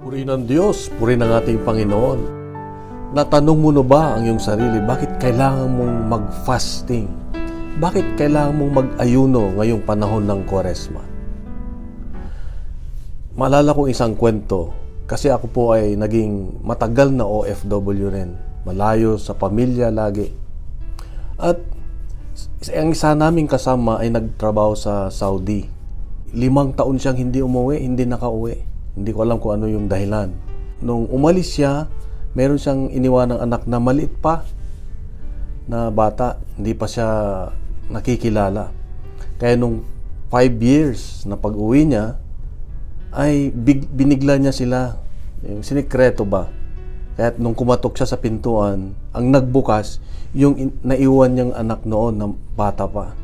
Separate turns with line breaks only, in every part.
Puri ng Diyos, puri ng ating Panginoon. Natanong mo na ba ang iyong sarili, bakit kailangan mong mag-fasting? Bakit kailangan mong mag-ayuno ngayong panahon ng Kwaresma? Maalala kong isang kwento, kasi ako po ay naging matagal na OFW rin. Malayo sa pamilya lagi. At ang isa naming kasama ay nagtrabaho sa Saudi. 5 taon siyang hindi umuwi, hindi nakauwi. Hindi ko alam kung ano yung dahilan. Nung umalis siya, meron siyang iniwanang anak na maliit pa na bata. Hindi pa siya nakikilala. Kaya nung 5 years na pag-uwi niya, ay binigla niya sila. Yung sinikreto ba? Kaya nung kumatok siya sa pintuan, ang nagbukas, yung naiwan niyang anak noon na bata pa.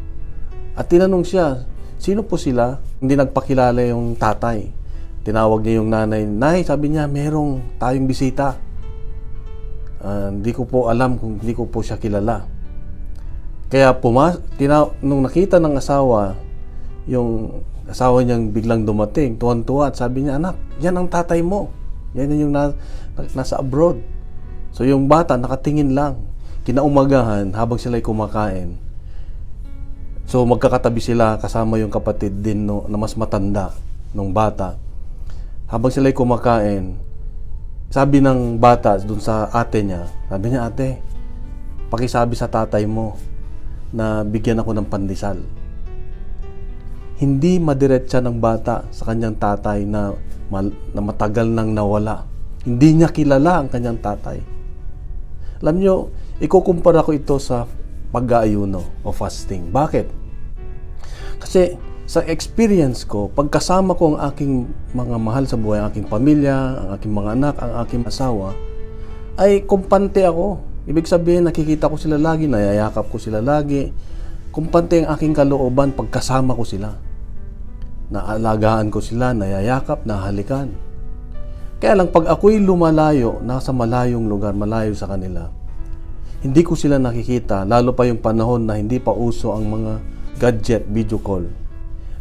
At tinanong siya, sino po sila? Hindi nagpakilala yung tatay. Tinawag niya yung nanay. Nay, sabi niya, merong tayong bisita. Hindi ko po alam kung hindi ko po siya kilala. Kaya nung nakita ng asawa, yung asawa niyang biglang dumating, tuwan-tuwa at sabi niya, anak, yan ang tatay mo. Yan yung nasa abroad. So yung bata nakatingin lang. Kinaumagahan habang sila'y kumakain. So magkakatabi sila kasama yung kapatid din na mas matanda nung bata. Habang sila'y kumakain, sabi ng bata dun sa ate niya, sabi niya, ate, pakisabi sa tatay mo na bigyan ako ng pandesal. Hindi madiretsa ng bata sa kanyang tatay na matagal nang nawala. Hindi niya kilala ang kanyang tatay. Alam niyo, ikukumpara ko ito sa pag-aayuno o fasting. Bakit? Kasi sa experience ko, pagkasama ko ang aking mga mahal sa buhay, ang aking pamilya, ang aking mga anak, ang aking asawa, ay kumpante ako. Ibig sabihin, nakikita ko sila lagi, nayayakap ko sila lagi. Kumpante ang aking kalooban pagkasama ko sila. Naalagaan ko sila, nayayakap, nahalikan. Kaya lang, pag ako'y lumalayo, nasa malayong lugar, malayo sa kanila, hindi ko sila nakikita, lalo pa yung panahon na hindi pa uso ang mga gadget, video call.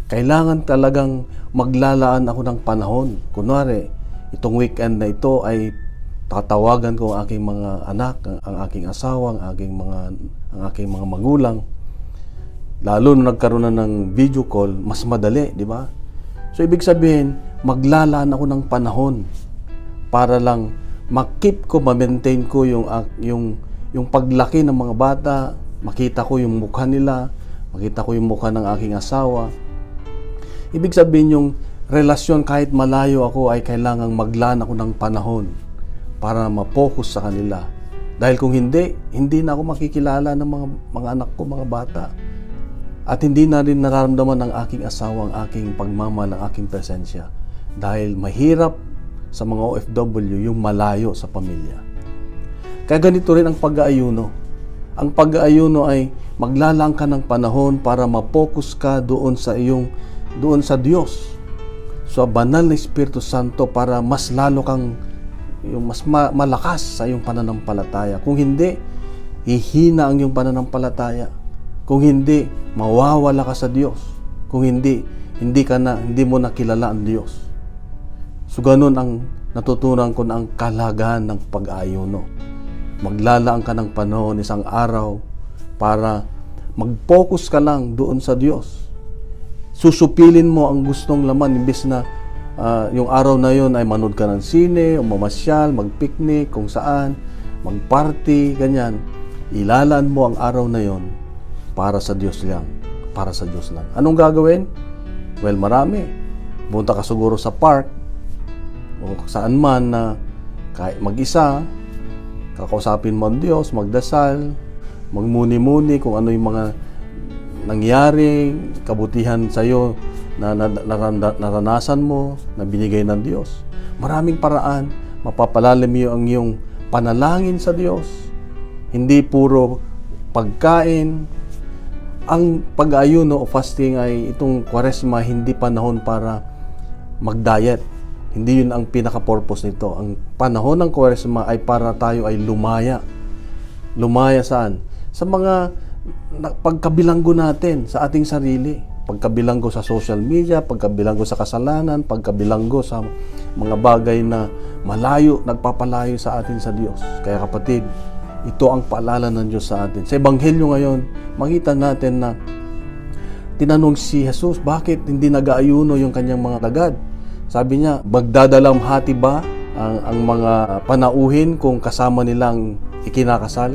Kailangan talagang maglalaan ako ng panahon. Kunwari, itong weekend na ito ay tatawagan ko ang aking mga anak, ang aking asawa, ang aking mga magulang. Lalo nung nagkaroon na ng video call, mas madali, di ba? So, ibig sabihin, maglalaan ako ng panahon para lang ma-keep ko, ma-maintain ko yung paglaki ng mga bata, makita ko yung mukha nila, makita ko yung mukha ng aking asawa. Ibig sabihin yung relasyon kahit malayo ako ay kailangang maglaan ako ng panahon para ma-focus sa kanila. Dahil kung hindi na ako makikilala ng mga anak ko, mga bata. At hindi na rin nararamdaman ng aking asawa ang aking pagmamahal, ang aking presensya. Dahil mahirap sa mga OFW yung malayo sa pamilya. Kaya ganito rin ang pag-aayuno. Ang pag-aayuno ay maglalaan ka ng panahon para ma-focus ka doon sa Diyos, sa banal na Espiritu Santo para mas lalo kang mas malakas sa iyong pananampalataya. Kung hindi, hihina ang iyong pananampalataya. Kung hindi, mawawala ka sa Diyos. Kung hindi mo nakilala ang Diyos. So ganun ang natutunan ko na ang kalagahan ng pag-aayuno. Maglalaan ka ng panahon isang araw para mag-focus ka lang doon sa Diyos. Susupilin mo ang gustong laman imbes na yung araw na yon ay manood ka ng sine o mamasyal, magpiknik, kung saan, magparty, ganyan. Ilalaan mo ang araw na yon para sa Diyos lang. Para sa Diyos lang. Anong gagawin? Well, marami. Punta ka siguro sa park o saan man na kahit mag-isa, kakausapin mo ang Diyos, magdasal, magmuni-muni kung ano yung mga nangyari, kabutihan sa iyo na naranasan mo, na binigay ng Diyos. Maraming paraan, mapapalalim mo ang iyong panalangin sa Diyos. Hindi puro pagkain. Ang pag-aayuno o fasting ay itong Kwaresma, hindi panahon para mag-diet. Hindi yun ang pinaka-purpose nito. Ang panahon ng Kwaresma ay para tayo ay lumaya. Lumaya saan? Sa mga pagkabilanggo natin sa ating sarili. pagkabilanggo sa social media, pagkabilanggo sa kasalanan, pagkabilanggo sa mga bagay na malayo, nagpapalayo sa atin sa Diyos. Kaya kapatid, ito ang paalala ng Diyos sa atin. Sa Ebanghelyo ngayon, makita natin na tinanong si Jesus, bakit hindi nag-aayuno yung kanyang mga alagad? Sabi niya, magdadalamhati ba ang mga panauhin kung kasama nilang ikinakasal?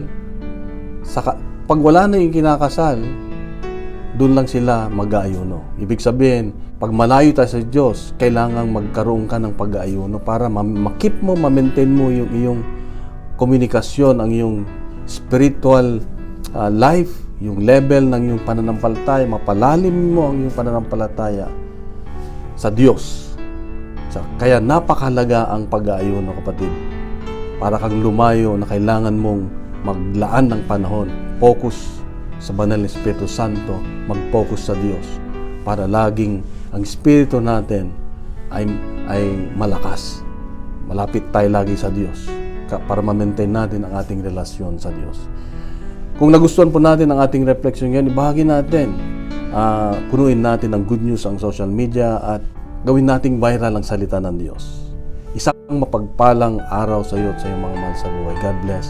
Pag wala na yung kinakasal, doon lang sila mag-aayuno. Ibig sabihin, pag malayo tayo sa Diyos, kailangan magkaroon ka ng pag-aayuno para makip mo, ma-maintain mo yung iyong komunikasyon, ang iyong spiritual life, yung level ng iyong pananampalataya, mapalalim mo ang iyong pananampalataya sa Diyos. Kaya napakahalaga ang pag-aayuno, kapatid. Para kang lumayo na kailangan mong maglaan ng panahon, focus sa banal na Espiritu Santo, mag-focus sa Diyos para laging ang Espiritu natin ay malakas. Malapit tayo lagi sa Diyos para ma-maintain natin ang ating relasyon sa Diyos. Kung nagustuhan po natin ang ating reflection ngayon, ibahagi natin. Punuin natin ng good news ang social media at gawin nating viral ang salita ng Diyos. Isang mapagpalang araw sa iyo at sa iyong mga mahal sa buhay. God bless.